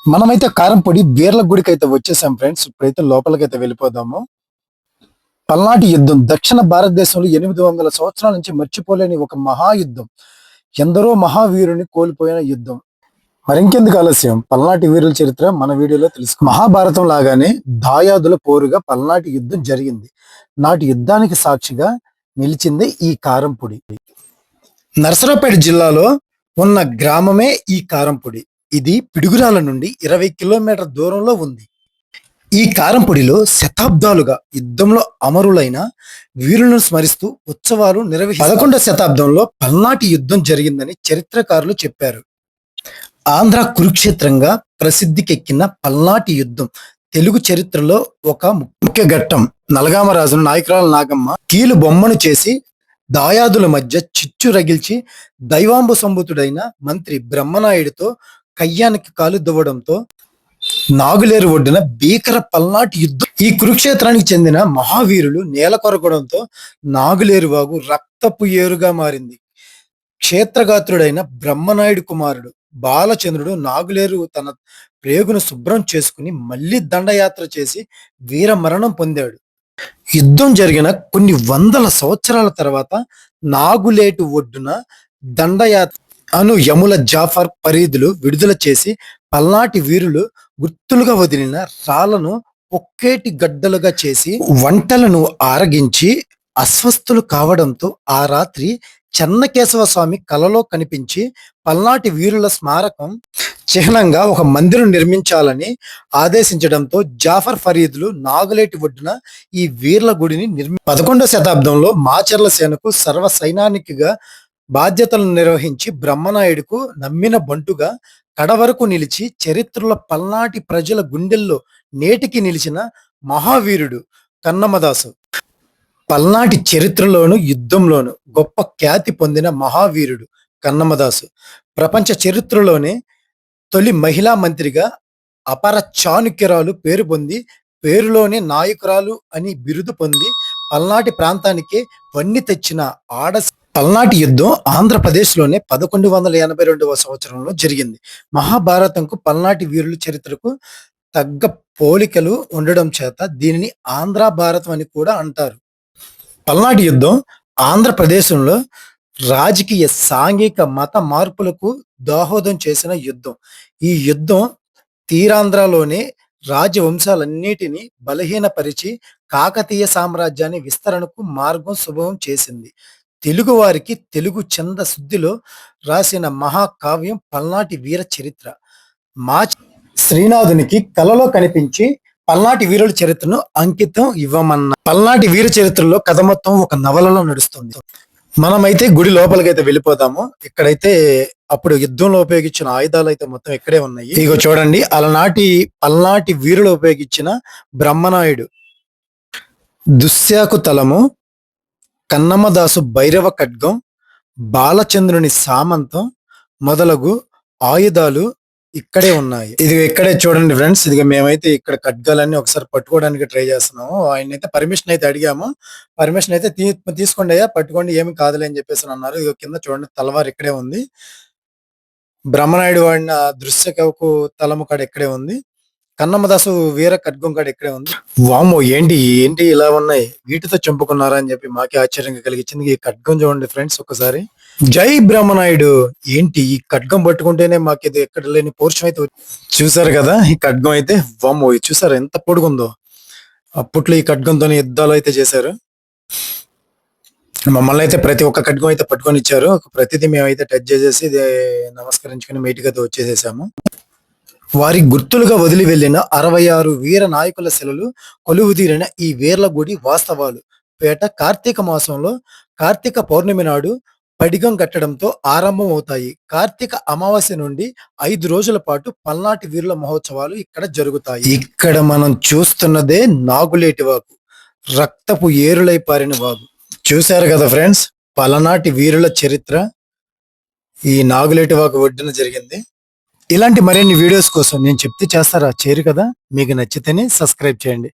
మనమైతే కారంపొడి బీర్ల గుడికైతే వచ్చేసాం ఫ్రెండ్స్. ఇప్పుడైతే లోపలికైతే వెళ్ళిపోదాము. పల్నాటి యుద్ధం దక్షిణ భారతదేశంలో 800 సంవత్సరాల నుంచి మర్చిపోలేని ఒక మహాయుద్ధం. ఎందరో మహావీరుని కోల్పోయిన యుద్ధం. మరింకెందుకు ఆలస్యం, పల్నాటి వీరుల చరిత్ర మన వీడియోలో తెలుసు. మహాభారతం లాగానే దాయాదుల పోరుగా పల్నాటి యుద్ధం జరిగింది. నాటి యుద్ధానికి సాక్షిగా నిలిచిందే ఈ కారంపొడి. నరసరావుపేట జిల్లాలో ఉన్న గ్రామమే ఈ కారంపొడి. ఇది పిడుగురాల నుండి 20 కిలోమీటర్ల దూరంలో ఉంది. ఈ కారంపొడిలో శతాబ్దాలుగా యుద్ధంలో అమరులైన వీరులను స్మరిస్తూ ఉత్సవాలు నిర్వహిస్తారు. 11వ శతాబ్దంలో పల్నాటి యుద్ధం జరిగిందని చరిత్రకారులు చెప్పారు. ఆంధ్ర కురుక్షేత్రంగా ప్రసిద్ధికెక్కిన పల్నాటి యుద్ధం తెలుగు చరిత్రలో ఒక ముఖ్య ఘట్టం. నలగామరాజును నాయకురాల నాగమ్మ కీలు బొమ్మను చేసి దాయాదుల మధ్య చిచ్చు రగిల్చి దైవాంబ సంభూతుడైన మంత్రి బ్రహ్మనాయుడితో కయ్యానికి కాలు దువ్వడంతో నాగులేరు ఒడ్డున భీకర పల్నాటి యుద్ధం. ఈ కురుక్షేత్రానికి చెందిన మహావీరులు నేల కొరగడంతో నాగులేరు వాగు రక్తపు ఏరుగా మారింది. క్షేత్రగాత్రుడైన బ్రహ్మనాయుడు కుమారుడు బాలచంద్రుడు నాగులేరు తన ప్రేగును శుభ్రం చేసుకుని మళ్లీ దండయాత్ర చేసి వీర మరణం పొందాడు. యుద్ధం జరిగిన కొన్ని వందల సంవత్సరాల తర్వాత నాగులేటు ఒడ్డున దండయాత్ర అను యముల జాఫర్ ఫరీదులు విడుదల చేసి పల్నాటి వీరులు గుర్తులుగా వదిలిన రాళ్లను ఒక్కేటి గడ్డలుగా చేసి వంటలను ఆరగించి అస్వస్థులు కావడంతో ఆ రాత్రి చెన్నకేశవ స్వామి కలలో కనిపించి పల్నాటి వీరుల స్మారకం చిహ్నంగా ఒక మందిరం నిర్మించాలని ఆదేశించడంతో జాఫర్ ఫరీదులు నాగులేటి ఒడ్డున ఈ వీర్ల గుడిని 11వ శతాబ్దంలో మాచర్ల సేనకు సర్వ సైనానికిగా బాధ్యతలను నిర్వహించి బ్రహ్మనాయుడుకు నమ్మిన బంటుగా కడవరకు నిలిచి చరిత్రలో పల్నాటి ప్రజల గుండెల్లో నేటికి నిలిచిన మహావీరుడు కన్నమదాసు. పల్నాటి చరిత్రలోను యుద్ధంలోను గొప్ప ఖ్యాతి పొందిన మహావీరుడు కన్నమదాసు ప్రపంచ చరిత్రలోనే తొలి మహిళా మంత్రిగా అపర చాణుక్యరాలు పేరు పొంది పేరులోనే నాయకురాలు అని బిరుదు పొంది పల్నాటి ప్రాంతానికి వన్ని తెచ్చిన ఆడ. పల్నాటి యుద్ధం ఆంధ్రప్రదేశ్లోనే 1182వ సంవత్సరంలో జరిగింది. మహాభారతంకు పల్నాటి వీరుల చరిత్రకు తగ్గ పోలికలు ఉండడం చేత దీనిని ఆంధ్ర భారతం అని కూడా అంటారు. పల్నాటి యుద్ధం ఆంధ్రప్రదేశంలో రాజకీయ సాంఘిక మత మార్పులకు దోహదం చేసిన యుద్ధం. ఈ యుద్ధం తీరాంధ్రలోనే రాజవంశాలన్నిటినీ బలహీనపరిచి కాకతీయ సామ్రాజ్యాన్ని విస్తరణకు మార్గం సుభవం చేసింది. తెలుగు వారికి తెలుగు ఛంద శుద్ధిలో రాసిన మహాకావ్యం పల్నాటి వీర చరిత్ర. మా శ్రీనాథునికి కలలో కనిపించి పల్నాటి వీరుల చరిత్రను అంకితం ఇవ్వమన్న పల్నాటి వీర చరిత్రలో కథ మొత్తం ఒక నవలలో నడుస్తుంది. మనమైతే గుడి లోపలికైతే వెళ్ళిపోతాము. ఇక్కడైతే అప్పుడు యుద్ధంలో ఉపయోగించిన ఆయుధాలు అయితే మొత్తం ఇక్కడే ఉన్నాయి. ఇగో చూడండి, అలనాటి పల్నాటి వీరులు ఉపయోగించిన బ్రహ్మనాయుడు దుశ్శాకు తలము, కన్నమదాసు భైరవ ఖడ్గం, బాలచంద్రుని సామంతం మొదలగు ఆయుధాలు ఇక్కడే ఉన్నాయి. ఇది ఇక్కడే చూడండి ఫ్రెండ్స్. ఇది మేమైతే ఇక్కడ ఖడ్గాలన్నీ ఒకసారి పట్టుకోవడానికి ట్రై చేస్తున్నాము. ఆయన అయితే పర్మిషన్ అయితే అడిగాము. పర్మిషన్ అయితే తీసుకోండి అయ్యా, పట్టుకోండి, ఏమి కాదులే అని చెప్పేసి అన్నారు. ఇది కింద చూడండి, తలవారు ఇక్కడే ఉంది. బ్రహ్మనాయుడు వాడిన దృశ్యకవకు తలము కాడ ఇక్కడే ఉంది. కన్నమదాసు వీర ఖడ్గం కాడ ఇక్కడే ఉంది. వామో, ఏంటి ఏంటి ఇలా ఉన్నాయి, వీటితో చంపుకున్నారా అని చెప్పి మాకే ఆశ్చర్యంగా కలిగించింది. ఈ ఖడ్గం చూడండి ఫ్రెండ్స్ ఒకసారి. జై బ్రహ్మనాయుడు. ఏంటి ఈ ఖడ్గం పట్టుకుంటేనే మాకు ఇది ఎక్కడ లేని పౌరుషం అయితే చూసారు కదా. ఈ ఖడ్గం అయితే వామో, చూసారు ఎంత పొడుగుందో. అప్పట్లో ఈ ఖడ్గంతోనే యుద్ధాలు అయితే చేశారు. మమ్మల్ని అయితే ప్రతి ఒక్క ఖడ్గం అయితే పట్టుకొని ఇచ్చారు. ప్రతిదీ మేమైతే టచ్ చేసేసి నమస్కరించుకుని మీటిగా వచ్చేసేసాము. వారి గుర్తులుగా వదిలి వెళ్లిన 66 వీర నాయకుల శిలలు కొలువుదీరిన ఈ వీర్ల గుడి వాస్తవాలు పేట కార్తీక మాసంలో కార్తీక పౌర్ణమి నాడు పడిగం కట్టడంతో ఆరంభం అవుతాయి. కార్తీక అమావాస్య నుండి 5 రోజుల పాటు పల్నాటి వీరుల మహోత్సవాలు ఇక్కడ జరుగుతాయి. ఇక్కడ మనం చూస్తున్నదే నాగులేటి వాగు, రక్తపు ఏరులై పారిన వాగు. చూశారు కదా ఫ్రెండ్స్, పలనాటి వీరుల చరిత్ర ఈ నాగులేటి వాగు ఒడ్డున జరిగింది. ఇలాంటి మరిన్ని వీడియోస్ కోసం నేను చెప్తే చేస్తారా? చేయరు కదా. మీకు నచ్చితేనే సబ్స్క్రైబ్ చేయండి.